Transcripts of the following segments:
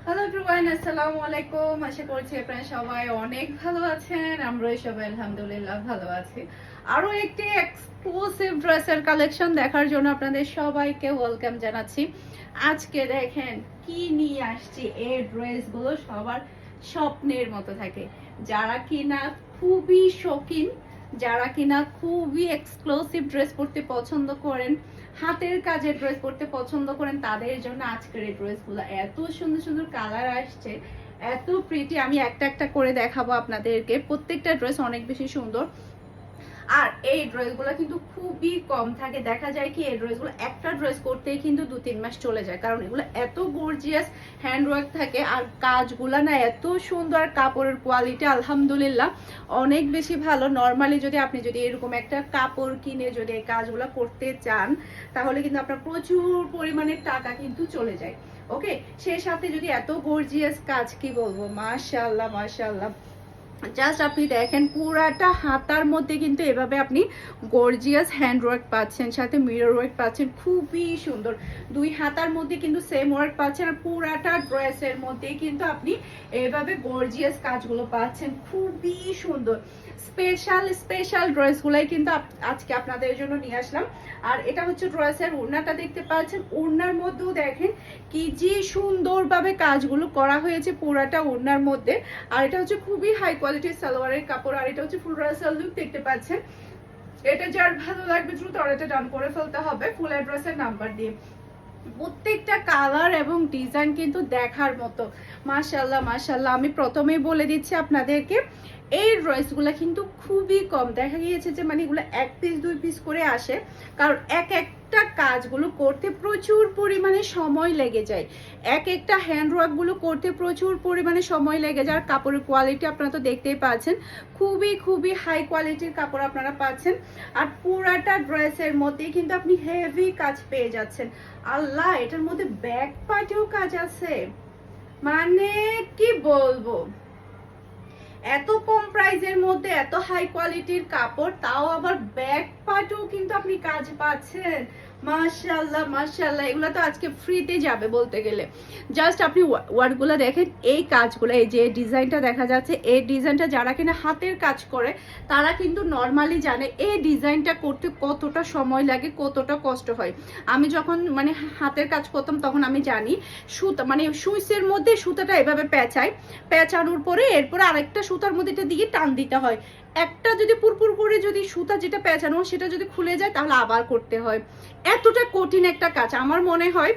Hello everyone, আসসালামু আলাইকুম। আশা করছি আপনারা সবাই অনেক ভালো আছেন। আমরাও সবাই আলহামদুলিল্লাহ ভালো আছি। আরো একটি এক্সক্লুসিভ ড্রেসের কালেকশন দেখার জন্য আপনাদের সবাইকে ওয়েলকাম জানাচ্ছি। আজকে দেখেন কি নিয়ে আসছি। এই ড্রেসগুলো সবার স্বপ্নের মতো থাকে, যারা কিনা খুবই শৌখিন, যারা কিনা খুবই এক্সক্লুসিভ ড্রেস পরতে পছন্দ করেন, হাতের কাজের ড্রেস পরতে পছন্দ করেন, তাদের জন্য আজকের এই ড্রেসগুলো এত সুন্দর সুন্দর কালার আসছে, এত প্রিটি। আমি একটা একটা করে দেখাবো আপনাদেরকে। প্রত্যেকটা ড্রেস অনেক বেশি সুন্দর। আর এই ড্রেসগুলো কিন্তু খুবই কম থাকে। দেখা যায় কি এই ড্রেসগুলো একটা ড্রেস করতেই কিন্তু 2-3 মাস চলে যায়, কারণ এগুলো এত গর্জিয়াস হ্যান্ডওয়ার্ক থাকে আর কাজগুলো না এত সুন্দর। কাপড়ের কোয়ালিটি আলহামদুলিল্লাহ অনেক বেশি ভালো। নর্মালি যদি এরকম একটা কাপড় কিনে যদি এই কাজগুলো করতে চান, তাহলে কিন্তু আপনার প্রচুর পরিমাণে টাকা কিন্তু চলে যায়। ওকে, সেই সাথে যদি এত গর্জিয়াস কাজ, কি বলবো, মাশাআল্লাহ মাশাআল্লাহ। জাস্ট আপনি দেখেন পুরাটা হাতার মধ্যে কিন্তু এভাবে আপনি গর্জিয়াস হ্যান্ডওয়ার্ক পাচ্ছেন, সাথে মিরর ওয়ার্ক পাচ্ছেন, খুবই সুন্দর। দুই হাতার মধ্যে কিন্তু সেম ওয়ার্ক পাচ্ছেন, আর পুরাটা ড্রেসের মধ্যে কিন্তু আপনি এভাবে গর্জিয়াস কাজগুলো পাচ্ছেন, খুবই সুন্দর। স্পেশাল স্পেশাল ড্রেসগুলাই কিন্তু আজকে আপনাদের জন্য নিয়ে আসলাম। আর এটা হচ্ছে ড্রেসের ওড়নাটা, দেখতে পাচ্ছেন। ওড়নার মধ্যেও দেখেন কি যে সুন্দরভাবে কাজগুলো করা হয়েছে পুরাটা ওড়নার মধ্যে। আর এটা হচ্ছে খুবই হাই কোয়ালিটির সালোয়ারের কাপড়, আর এটা হচ্ছে ফুল রাসাল লুক, দেখতে পাচ্ছেন। এটা যার ভালো লাগবে দ্রুত অর্ডারটা ডান করে ফেলতে হবে ফুল অ্যাড্রেসের নাম্বার দিয়ে। প্রত্যেকটা কালার এবং ডিজাইন কিন্তু দেখার মতো, মাশাআল্লাহ মাশাআল্লাহ। আমি প্রথমেই বলে দিচ্ছি আপনাদেরকে, এই ড্রেসগুলো কিন্তু খুবই কম দেখা গিয়েছে যে মানে এগুলো 1 পিস 2 পিস করে আসে, কারণ এক একটা কাজগুলো করতে প্রচুর পরিমাণে সময় লেগে যায়। এক একটা হ্যান্ডওয়ার্কগুলো করতে প্রচুর পরিমাণে সময় লেগে যায়। আর কাপড়ের কোয়ালিটি আপনারা তো দেখতেই পাচ্ছেন, খুবই খুবই হাই কোয়ালিটির কাপড় আপনারা পাচ্ছেন। আর পুরাটা ড্রেসের মধ্যেই কিন্তু আপনি হেভি কাজ পেয়ে যাচ্ছেন। আল্লাহ, এটার মধ্যে ব্যাক পার্টেও কাজ আছে, মানে কি বলবো, এত কম প্রাইসের মধ্যে এত হাই কোয়ালিটির কাপড়, তাও আবার ব্যাক পার্টেও কিন্তু আপনি কাজ পাচ্ছেন। মাশাআল্লাহ মাশাআল্লাহ, এগুলো তো আজকে ফ্রিতে যাবে বলতে গেলে। জাস্ট আপনি ওয়ার্কগুলো দেখেন, এই কাজগুলো, এই যে ডিজাইনটা দেখা যাচ্ছে, এই ডিজাইনটা যারা কিনা হাতের কাজ করে তারা কিন্তু নর্মালি জানে এই ডিজাইনটা করতে কতটা সময় লাগে, কতটা কষ্ট হয়। আমি যখন মানে হাতের কাজ করতাম তখন আমি জানি, সুতা মানে সুইচের মধ্যে সুতাটা এভাবে পেঁচানোর পরে এরপরে আরেকটা সুতার মধ্যে এটা দিয়ে টান দিতে হয়। একটা যদি পুরপুর করে যদি সুতা যেটা পেঁচানো সেটা যদি খুলে যায় তাহলে আবার করতে হয়। এতটা কঠিন একটা কাজ। আমার মনে হয়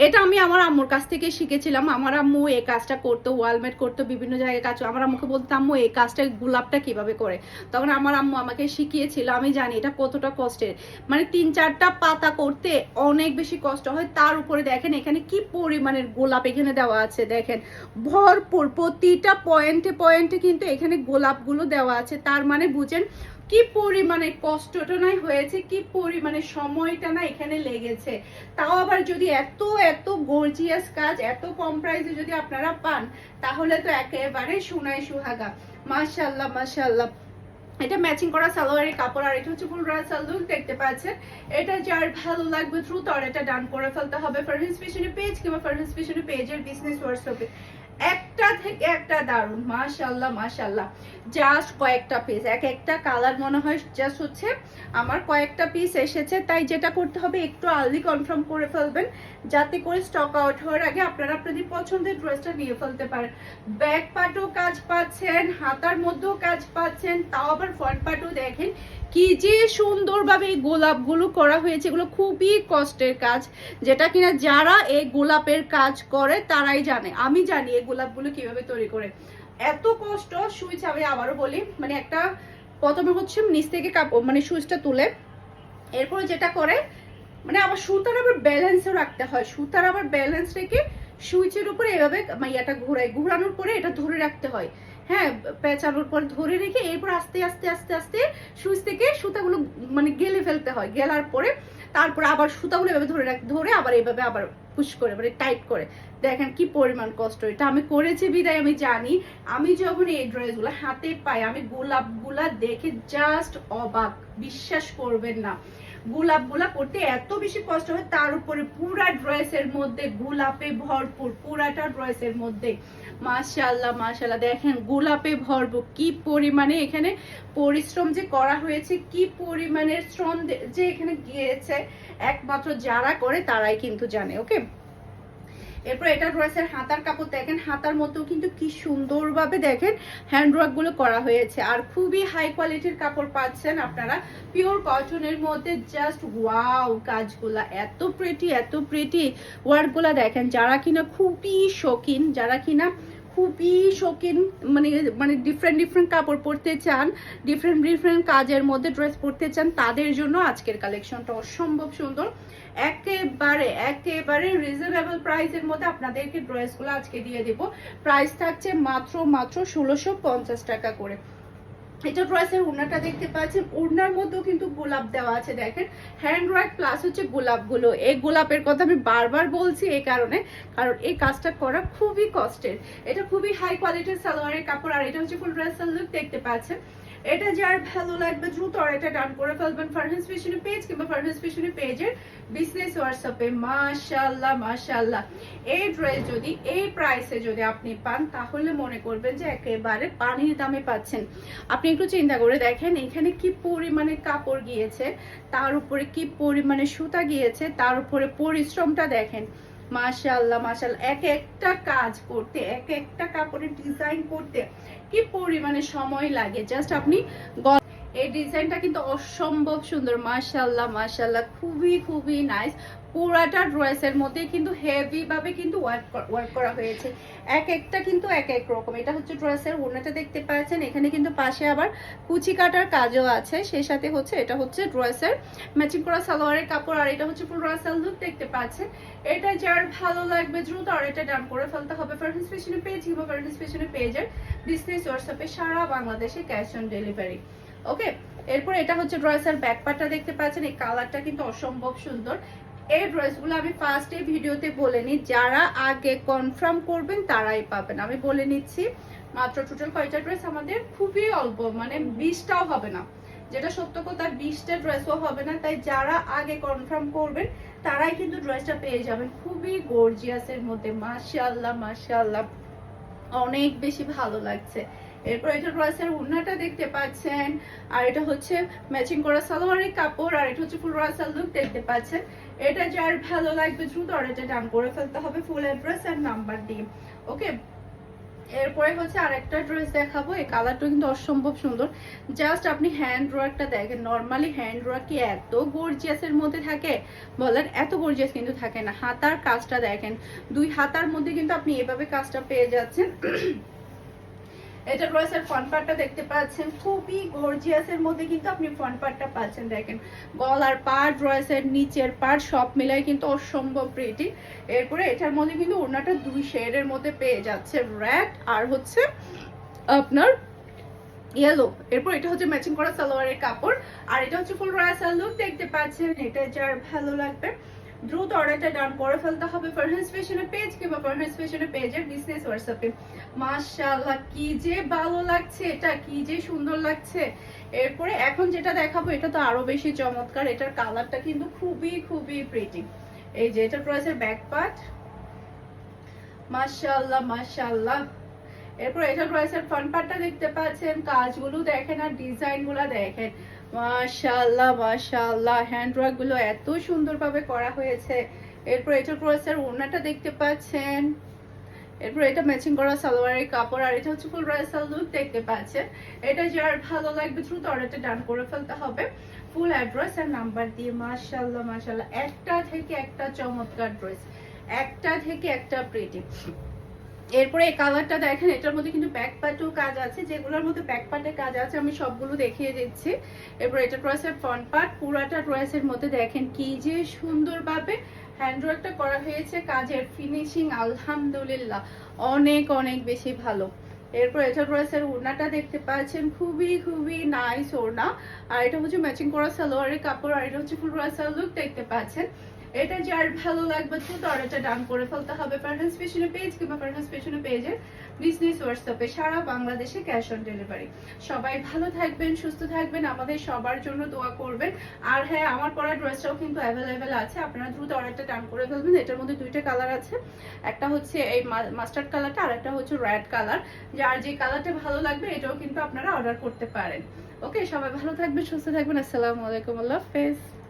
এটা আমি আমার আম্মুর কাছ থেকে শিখেছিলাম। আমার আম্মু এই কাজটা করতো, ওয়ালমেট করতো, বিভিন্ন জায়গায় কাজ। আমার আম্মুকে বলতাম, আম্মু এই কাজটা গোলাপটা কিভাবে করে, তখন আমার আম্মু আমাকে শিখিয়েছিল। আমি জানি এটা কতটা কষ্টের, মানে 3-4টা পাতা করতে অনেক বেশি কষ্ট হয়। তার উপরে দেখেন এখানে কি পরিমাণের গোলাপ এখানে দেওয়া আছে, দেখেন ভরপুর প্রতিটা পয়েন্টে পয়েন্টে কিন্তু এখানে গোলাপগুলো দেওয়া আছে। তার মানে বুঝেন কি পরিমাণে কষ্টটা নাই হয়েছে, কি পরিমাণে সময়টা না এখানে লেগেছে। তাও আবার যদি এত এত গর্জিয়াস কাজ এত কম প্রাইসে যদি আপনারা পান, তাহলে তো একেবারে সোনায় সুহাগা। মাশাআল্লাহ মাশাআল্লাহ। এটা ম্যাচিং করা সালোয়ারের কাপড়, আর এটা হচ্ছে ফুল রাসাল লুক, দেখতে পাচ্ছেন। এটা যার ভালো লাগবে দ্রুত অর্ডারটা ডান করে ফেলতে হবে ফারহিস ফ্যাশনের পেজ কিংবা ফারহিস ফ্যাশনের পেজের বিজনেস হোয়াটসঅ্যাপে। একটা থেকে একটা দারুন, মাশাআল্লাহ মাশাআল্লাহ। জাস্ট কয়েকটা পিস, এক একটা কালার মনে হয় জাস্ট হচ্ছে আমার কয়েকটা পিস এসেছে, তাই যেটা করতে হবে একটু আর্লি কনফার্ম করে ফেলবেন, যাতে করে স্টক আউট হওয়ার আগে আপনারা আপনাদের পছন্দের ড্রেসটা নিয়ে ফেলতে পারেন। ব্যাক পার্টও কাজ পাচ্ছেন, হাতার মধ্যেও কাজ পাচ্ছেন, তাও আবার ফ্রন্ট পার্টও দেখেন কি যে সুন্দরভাবে এই গোলাপগুলো করা হয়েছে। এগুলো খুবই কষ্টের কাজ, যেটা কিনা যারা এই গোলাপের কাজ করে তারাই জানে। আমি জানি এই গোলাপগুলো কিভাবে তৈরি করে, এত কষ্ট। সুইচ আমি আবারও বলি, মানে একটা প্রথমে হচ্ছে নিচ থেকে কাপড় মানে সুইচটা তুলে এরপরে যেটা করে, মানে আবার সুতার আবার ব্যালেন্সও রাখতে হয়। সুতার আবার ব্যালেন্স রেখে সুইচের উপরে এভাবে ইয়াটা ঘুরানোর পরে এটা ধরে রাখতে হয়। হ্যাঁ, পেঁচানোর পর ধরে রেখে এরপর আস্তে আস্তে আস্তে আস্তে সুইচ থেকে সুতাগুলো মানে গেলে ফেলতে হয়। গেলার পরে তারপর আবার সুতাগুলো এভাবে ধরে আবার এইভাবে আবার পুশ করে মানে টাইট করে। দেখেন কি পরিমাণ কষ্ট। এটা আমি করেছি বিদায় আমি জানি। আমি যখন এই ড্রেসগুলো হাতে পাই, আমি গোলাপগুলা দেখে জাস্ট অবাক, বিশ্বাস করবেন না। গোলাপগুলা করতে এত বেশি কষ্ট হয়, তার উপরে পুরা ড্রেসের মধ্যে গোলাপে ভরপুর, পুরাটা ড্রেসের মধ্যে মাশাআল্লাহ মাশাআল্লাহ। দেখেন গোলাপে ভরপুর, কি পরিমাণে এখানে পরিশ্রম যে করা হয়েছে, কি পরিমাণের শ্রম যে এখানে গিয়েছে, একমাত্র যারা করে তারাই কিন্তু জানে। ওকে, এরপর এটা ড্রেসের হাতার কাপড় দেখেন, হাতার মধ্যেও কিন্তু কি সুন্দরভাবে দেখেন হ্যান্ডওয়ার্ক গুলো করা হয়েছে, আর খুবই হাই কোয়ালিটির কাপড় পাচ্ছেন আপনারা পিওর কটনের মধ্যে। জাস্ট ওয়াও, কাজগুলা এত প্রিটি, এত প্রিটি ওয়ার্ক গুলা দেখেন। যারা কিনা খুবই শৌখিন, যারা কিনা খুবই শৌখিন, মানে মানে ডিফারেন্ট ডিফারেন্ট কাপড় পরতে চান, ডিফারেন্ট ডিফারেন্ট কাজের মধ্যে ড্রেস পরতে চান, তাদের জন্য আজকের কালেকশনটা অসম্ভব সুন্দর। একেবারে একেবারে রিজনেবল প্রাইসের মধ্যে আপনাদেরকে ড্রেসগুলো আজকে দিয়ে দিব। প্রাইস থাকছে মাত্র মাত্র 1650 টাকা করে। এটা ড্রেসের ওড়নাটা দেখতে পাচ্ছেন, ওড়নার মধ্যেও কিন্তু গোলাপ দেওয়া আছে দেখেন, হ্যান্ডওয়ার্ক প্লাস হচ্ছে গোলাপগুলো। এই গোলাপের কথা আমি বারবার বলছি এই কারণে, কারণ এই কাজটা করা খুবই কষ্টের। এটা খুবই হাই কোয়ালিটির সালোয়ারের কাপড়, আর এটা হচ্ছে ফুল ড্রেসের লুক দেখতে পাচ্ছেন। এটা যার ভালো লাগবে দ্রুত এটা ডান করে ফেলবেন ফারহাস ফ্যাশন পেজ কিংবা ফারহাস ফ্যাশন পেজের বিজনেস হোয়াটসঅ্যাপে। মাশাআল্লাহ মাশাআল্লাহ, এই ড্রেস যদি এই প্রাইসে যদি আপনি পান তাহলে মনে করবেন যে একেবারে পানির দামে পাচ্ছেন। আপনি একটু চিন্তা করে দেখেন এখানে কি পরিমাণে কাপড় গিয়েছে, তার উপরে কি পরিমাণে সুতা গিয়েছে, তার উপরে পরিশ্রমটা দেখেন। মাশাআল্লাহ মাশাআল্লাহ, এক একটা কাজ করতে, এক একটা কাপড়ের ডিজাইন করতে কি পরিমাণে সময় লাগে। জাস্ট আপনি এই ডিজাইনটা কিন্তু অসম্ভব সুন্দর। মাশাআল্লাহ মাশাআল্লাহ, খুবই খুবই নাইস। পুরাটা ড্রেসের মধ্যে কিন্তু হেভি ভাবে কিন্তু ওয়ার্ক করা হয়েছে, এক একটা কিন্তু এক এক রকম। এটা হচ্ছে ড্রেসের ওড়নাটা দেখতে পাচ্ছেন, এখানে কিন্তু পাশে আবার কুচি কাটার কাজও আছে, সেই সাথে হচ্ছে এটা হচ্ছে ড্রেসের ম্যাচিং করা সালোয়ারের কাপড়, আর এটা হচ্ছে ফুল ড্রেসের লুক দেখতে পাচ্ছেন। এটা যার ভালো লাগবে দ্রুত এটা ডান করে ফেলতে হবে ফারহাস ফ্যাশন পেজ কিংবা ফারহাস ফ্যাশন পেজের বিজনেস হোয়াটসঅ্যাপে সারা বাংলাদেশে ক্যাশ অন ডেলিভারি। ওকে, এরপর এটা হচ্ছে ড্রেসের ব্যাক পার্টটা দেখতে পাচ্ছেন, এই কালারটা কিন্তু অসম্ভব সুন্দর। এই ড্রেসগুলো আমি ফার্স্টে ভিডিওতে বলে নিই, যারা আগে কনফার্ম করবেন তারাই পাবেন। আমি বলে নিচ্ছি মাত্র টোটাল কয়টা ড্রেস আমাদের, খুবই অল্প, মানে 20টাও হবে না, যেটা সত্য কথা 20টা ড্রেসও হবে না। তাই যারা আগে কনফার্ম করবেন তারাই কিন্তু ড্রেসটা পেয়ে যাবেন খুবই গর্জিয়াসের মধ্যে। মাশাআল্লাহ মাশাআল্লাহ, অনেক বেশি ভালো লাগছে। এরপর এটা ড্রেসের ওড়নাটা দেখতে পাচ্ছেন, আর এটা হচ্ছে ম্যাচিং করা সালোয়ারের কাপড়, আর এটা হচ্ছে ফুল ড্রেসের লুক দেখতে পাচ্ছেন। এটা যার ভালো লাগবে দ্রুত এটা ডান করে ফেলতে হবে ফুল অ্যাড্রেস আর নাম্বার দিয়ে। ওকে, এরপরে হচ্ছে আরেকটা ড্রেস দেখাবো, এই কালারটা কিন্তু অসম্ভব সুন্দর। জাস্ট আপনি হ্যান্ড ওয়ার্কটা দেখেন, নর্মালি হ্যান্ড ওয়ার্ক কি এত গর্জিয়াসের মধ্যে থাকে বলেন, এত গর্জিয়াস কিন্তু থাকে না। হাতার কাজটা দেখেন, দুই হাতার মধ্যে কিন্তু আপনি এভাবে কাজটা পেয়ে যাচ্ছেন। এটা ড্রেসের ফ্রন্ট পার্টটা দেখতে পাচ্ছেন, খুবই গর্জিয়াসের মধ্যে কিন্তু আপনি ফ্রন্ট পার্টটা পাচ্ছেন দেখেন। গলার পার্ট, ড্রেসের নিচের পার্ট সব মিলাই কিন্তু অসম্ভব প্রিটি। এরপরে এটার মধ্যে কিন্তু ওড়নাটা দুই শেডের মধ্যে পেয়ে যাচ্ছে, রেড আর হচ্ছে আপনার ইয়েলো। এরপর এটা হচ্ছে ম্যাচিং করা সালোয়ারের কাপড়, আর এটা হচ্ছে ফুল ড্রেসের লুক দেখতে পাচ্ছেন। এটা যার ভালো লাগবে দ্রুত অর্ডারটা ডান করে ফেলতে হবে ফারহাস ফ্যাশনের পেজ কিংবা ফারহাস ফ্যাশনের পেজের বিজনেস হোয়াটসঅ্যাপে। মাশাআল্লাহ, কি যে ভালো লাগছে, এটা কি যে সুন্দর লাগছে। এরপরে এখন যেটা দেখাবো এটা তো আরো বেশি চমৎকার, এটার কালারটা কিন্তু খুবই খুবই প্রিটি। এই যে এটা ড্রেসের ব্যাক পার্ট, মাশাআল্লাহ মাশাআল্লাহ। এরপর এটা ড্রেসের ফ্রন্ট পার্টটা দেখতে পাচ্ছেন, কাজগুলো দেখেন আর ডিজাইনগুলো দেখেন। মাশাআল্লাহ মাশাআল্লাহ, হ্যান্ডওয়ার্ক গুলো এত সুন্দরভাবে করা হয়েছে। এরপর এটা ড্রেসের ওড়নাটা দেখতে পাচ্ছেন, এরপর এটা ম্যাচিং করা সালোয়ারের কাপড়, আর এটা হচ্ছে ফুল ড্রেসের লুক দেখতে পাচ্ছেন। এটা যার ভালো লাগবে দ্রুত অর্ডারটা ডান করে ফেলতে হবে ফুল অ্যাড্রেস আর নাম্বার দিয়ে। মাশাআল্লাহ মাশাআল্লাহ, একটা থেকে একটা চমৎকার ড্রেস, একটা থেকে একটা প্রিটি। এরপরে এই কালারটা দেখেন, এটার মধ্যে কিন্তু ব্যাক পার্টেও কাজ আছে, যেগুলোর মধ্যে ব্যাক পার্টে কাজ আছে আমি সবগুলো দেখিয়ে দিচ্ছি। এরপর এটা ড্রেসের ফ্রন্ট পার্ট, পুরাটা ড্রেসের মধ্যে দেখেন কি যে সুন্দরভাবে হ্যান্ডওয়ার্কটা করা হয়েছে, কাজের ফিনিশিং আলহামদুলিল্লাহ অনেক অনেক বেশি ভালো। এরপর এটা ড্রেসের ওড়নাটা দেখতে পাচ্ছেন, খুবই খুবই নাইস ওড়না, আর এটা হচ্ছে ম্যাচিং করা সালোয়ারের কাপড়, আর এটা হচ্ছে ফুল ড্রেসের লুক দেখতে পাচ্ছেন। এটা যার ভালো লাগবে দ্রুত অর্ডারটা ডান করে ফেলতে হবে ফারহানস ফ্যাশনে পেজ কিংবা ফারহানস ফ্যাশনে পেজের বিজনেস হোয়াটসঅ্যাপে, সারা বাংলাদেশে ক্যাশ অন ডেলিভারি। সবাই ভালো থাকবেন, সুস্থ থাকবেন, আমাদের সবার জন্য দোয়া করবেন। আর হ্যাঁ, আমার পরা ড্রেসটাও কিন্তু অ্যাভেলেবেল আছে, আপনারা দ্রুত অর্ডারটা ডান করে ফেলবেন। এটার মধ্যে দুইটা কালার আছে, একটা হচ্ছে এই মাস্টার্ড কালারটা আর একটা হচ্ছে রেড কালার। যার যে কালারটা ভালো লাগবে এটাও কিন্তু আপনারা অর্ডার করতে পারেন। ওকে, সবাই ভালো থাকবেন, সুস্থ থাকবেন। আসসালামু আলাইকুম, আল্লাহ হাফেজ।